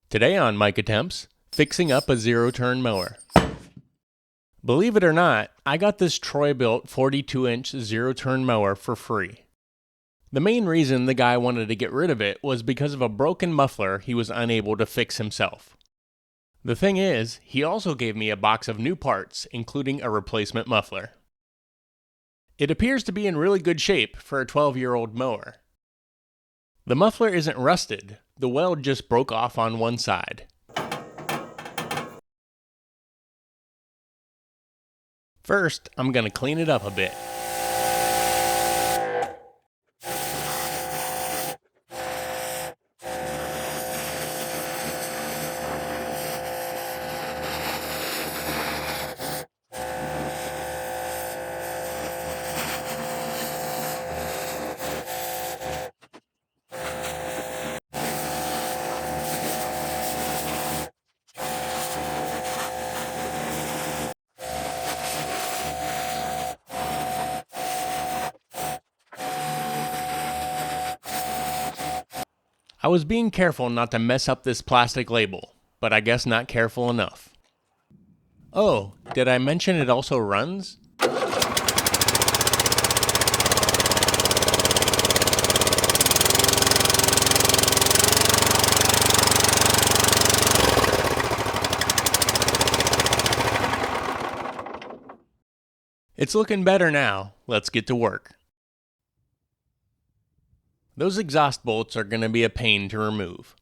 Today on Mike Attempts, fixing up a zero-turn mower. Believe it or not, I got this Troy-Bilt 42-inch zero-turn mower for free. The main reason the guy wanted to get rid of it was because of a broken muffler he was unable to fix himself. The thing is, he also gave me a box of new parts, including a replacement muffler. It appears to be in really good shape for a 12-year-old mower. The muffler isn't rusted, the weld just broke off on one side. First, I'm going to clean it up a bit. I was being careful not to mess up this plastic label, but I guess not careful enough. Oh, did I mention it also runs? It's looking better now. Let's get to work. Those exhaust bolts are going to be a pain to remove.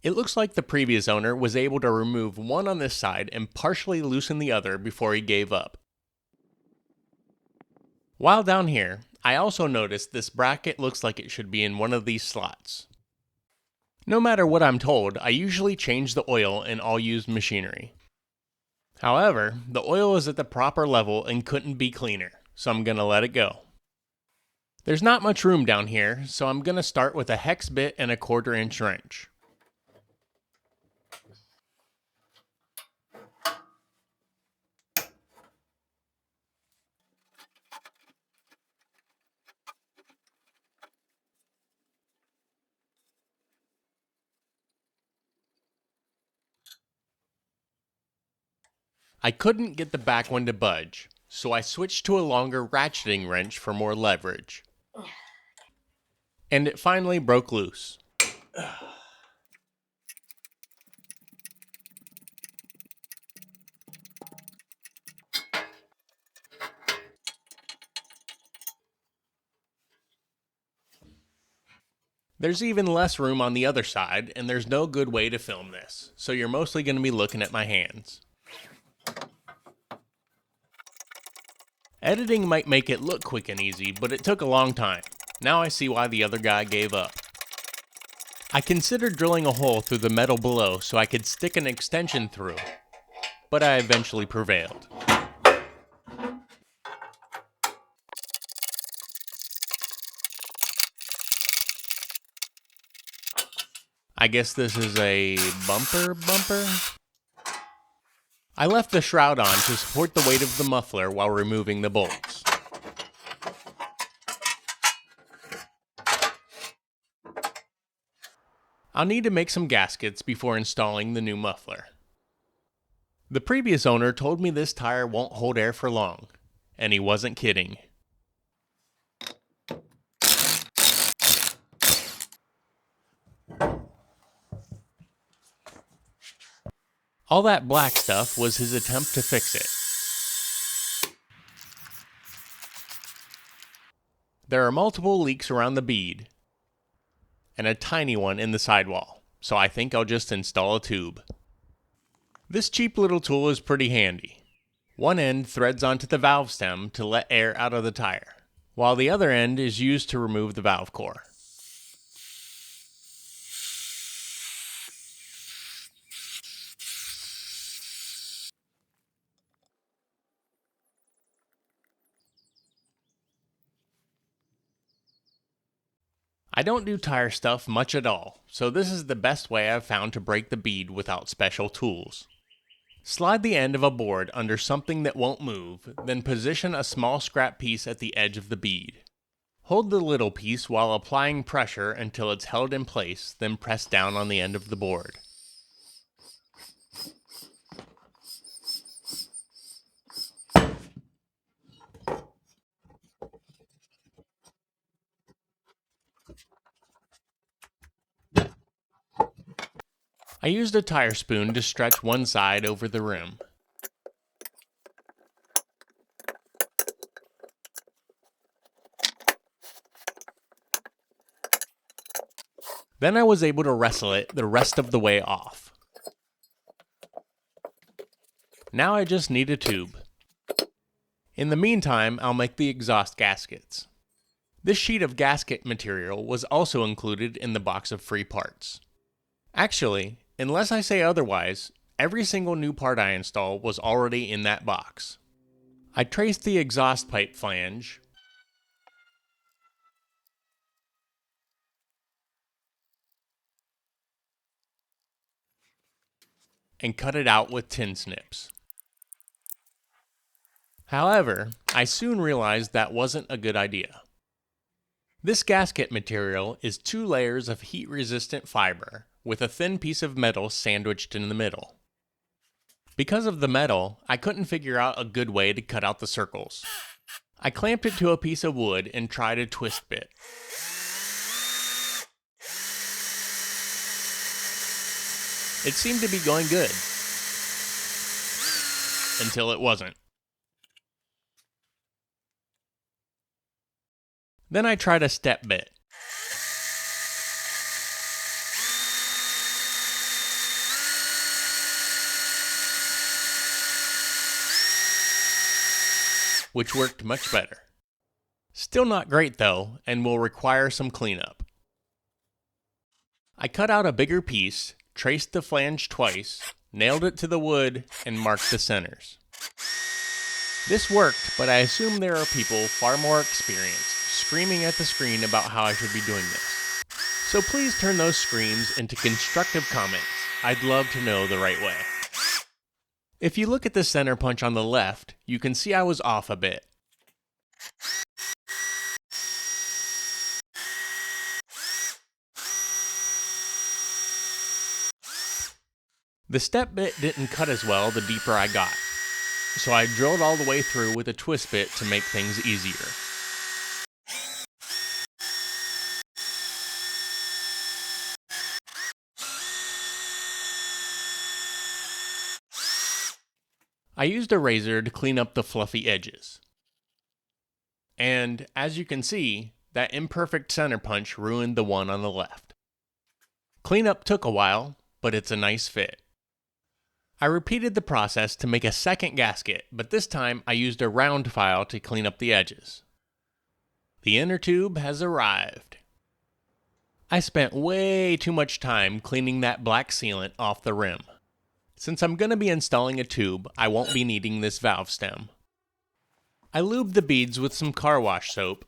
It looks like the previous owner was able to remove one on this side and partially loosen the other before he gave up. While down here, I also noticed this bracket looks like it should be in one of these slots. No matter what I'm told, I usually change the oil in all used machinery. However, the oil is at the proper level and couldn't be cleaner, so I'm going to let it go. There's not much room down here, so I'm going to start with a hex bit and a 1/4 inch wrench. I couldn't get the back one to budge, so I switched to a longer ratcheting wrench for more leverage. And it finally broke loose. There's even less room on the other side, and there's no good way to film this, so you're mostly going to be looking at my hands. Editing might make it look quick and easy, but it took a long time. Now I see why the other guy gave up. I considered drilling a hole through the metal below so I could stick an extension through, but I eventually prevailed. I guess this is a bumper? I left the shroud on to support the weight of the muffler while removing the bolts. I'll need to make some gaskets before installing the new muffler. The previous owner told me this tire won't hold air for long, and he wasn't kidding. All that black stuff was his attempt to fix it. There are multiple leaks around the bead, and a tiny one in the sidewall, so I think I'll just install a tube. This cheap little tool is pretty handy. One end threads onto the valve stem to let air out of the tire, while the other end is used to remove the valve core. I don't do tire stuff much at all, so this is the best way I've found to break the bead without special tools. Slide the end of a board under something that won't move, then position a small scrap piece at the edge of the bead. Hold the little piece while applying pressure until it's held in place, then press down on the end of the board. I used a tire spoon to stretch one side over the rim. Then I was able to wrestle it the rest of the way off. Now I just need a tube. In the meantime, I'll make the exhaust gaskets. This sheet of gasket material was also included in the box of free parts. Actually, unless I say otherwise, every single new part I install was already in that box. I traced the exhaust pipe flange, and cut it out with tin snips. However, I soon realized that wasn't a good idea. This gasket material is 2 layers of heat-resistant fiber with a thin piece of metal sandwiched in the middle. Because of the metal, I couldn't figure out a good way to cut out the circles. I clamped it to a piece of wood and tried a twist bit. It seemed to be going good. Until it wasn't. Then I tried a step bit. Which worked much better. Still not great though, and will require some cleanup. I cut out a bigger piece, traced the flange twice, nailed it to the wood, and marked the centers. This worked, but I assume there are people far more experienced screaming at the screen about how I should be doing this. So please turn those screams into constructive comments. I'd love to know the right way. If you look at the center punch on the left, you can see I was off a bit. The step bit didn't cut as well the deeper I got, so I drilled all the way through with a twist bit to make things easier. I used a razor to clean up the fluffy edges. And, as you can see, that imperfect center punch ruined the one on the left. Cleanup took a while, but it's a nice fit. I repeated the process to make a second gasket, but this time I used a round file to clean up the edges. The inner tube has arrived. I spent way too much time cleaning that black sealant off the rim. Since I'm going to be installing a tube, I won't be needing this valve stem. I lubed the beads with some car wash soap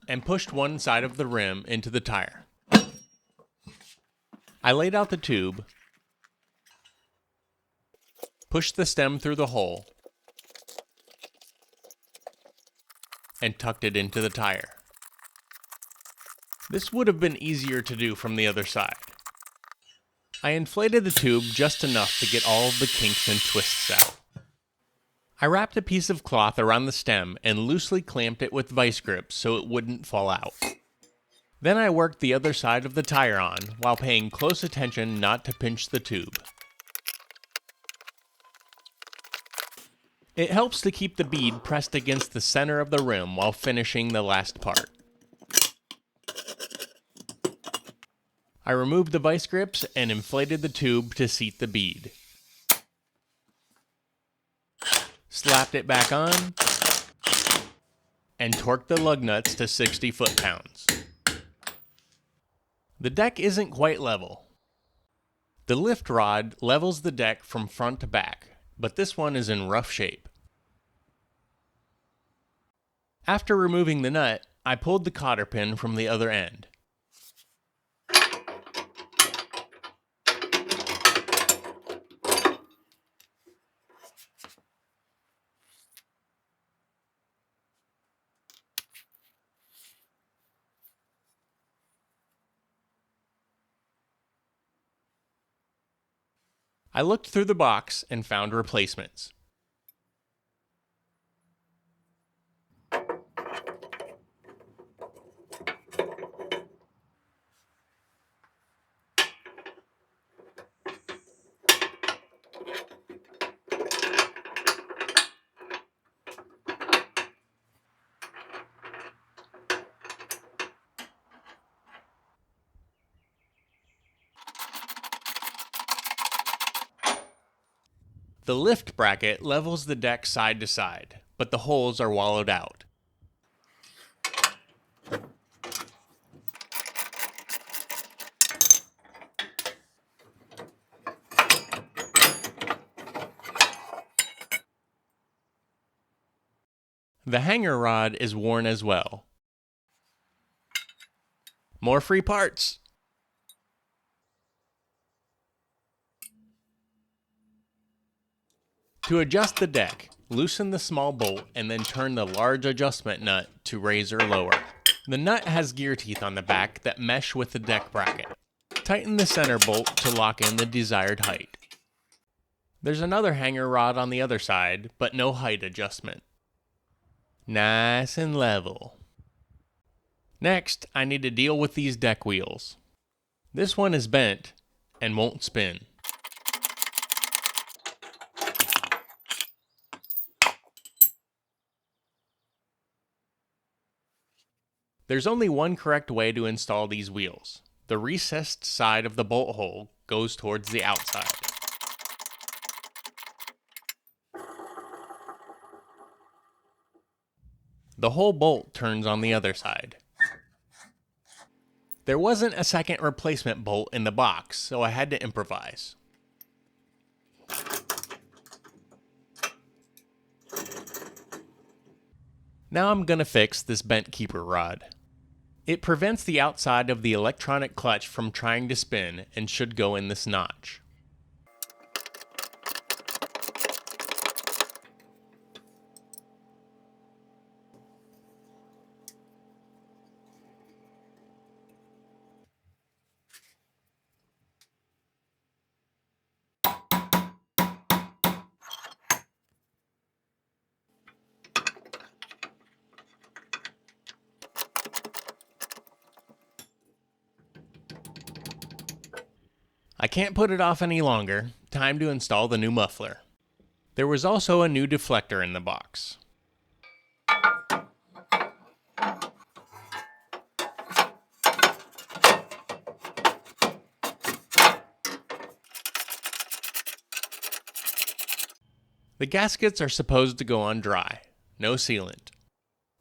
and pushed one side of the rim into the tire. I laid out the tube, pushed the stem through the hole, and tucked it into the tire. This would have been easier to do from the other side. I inflated the tube just enough to get all of the kinks and twists out. I wrapped a piece of cloth around the stem and loosely clamped it with vice grips so it wouldn't fall out. Then I worked the other side of the tire on while paying close attention not to pinch the tube. It helps to keep the bead pressed against the center of the rim while finishing the last part. I removed the vice grips and inflated the tube to seat the bead. Slapped it back on, and torqued the lug nuts to 60 foot-pounds. The deck isn't quite level. The lift rod levels the deck from front to back, but this one is in rough shape. After removing the nut, I pulled the cotter pin from the other end. I looked through the box and found replacements. The lift bracket levels the deck side to side, but the holes are wallowed out. The hanger rod is worn as well. More free parts! To adjust the deck, loosen the small bolt and then turn the large adjustment nut to raise or lower. The nut has gear teeth on the back that mesh with the deck bracket. Tighten the center bolt to lock in the desired height. There's another hanger rod on the other side, but no height adjustment. Nice and level. Next, I need to deal with these deck wheels. This one is bent and won't spin. There's only one correct way to install these wheels. The recessed side of the bolt hole goes towards the outside. The whole bolt turns on the other side. There wasn't a second replacement bolt in the box, so I had to improvise. Now I'm gonna fix this bent keeper rod. It prevents the outside of the electronic clutch from trying to spin and should go in this notch. I can't put it off any longer. Time to install the new muffler. There was also a new deflector in the box. The gaskets are supposed to go on dry, no sealant.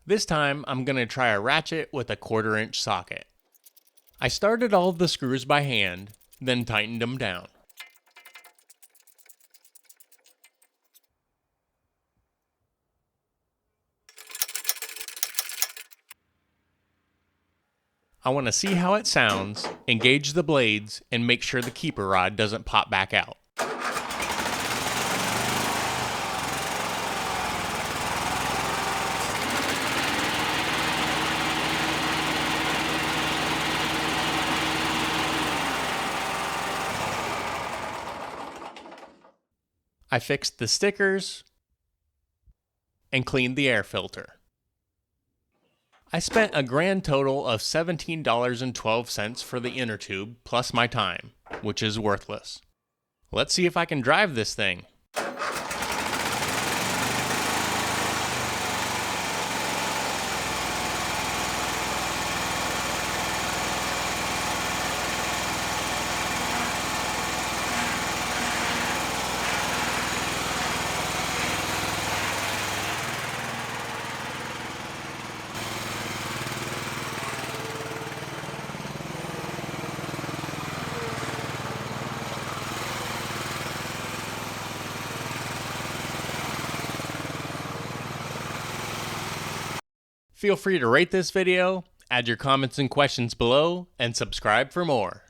This time I'm going to try a ratchet with a 1/4 inch socket. I started all of the screws by hand, then tightened them down. I want to see how it sounds, engage the blades, and make sure the keeper rod doesn't pop back out. I fixed the stickers and cleaned the air filter. I spent a grand total of $17.12 for the inner tube plus my time, which is worthless. Let's see if I can drive this thing. Feel free to rate this video, add your comments and questions below, and subscribe for more.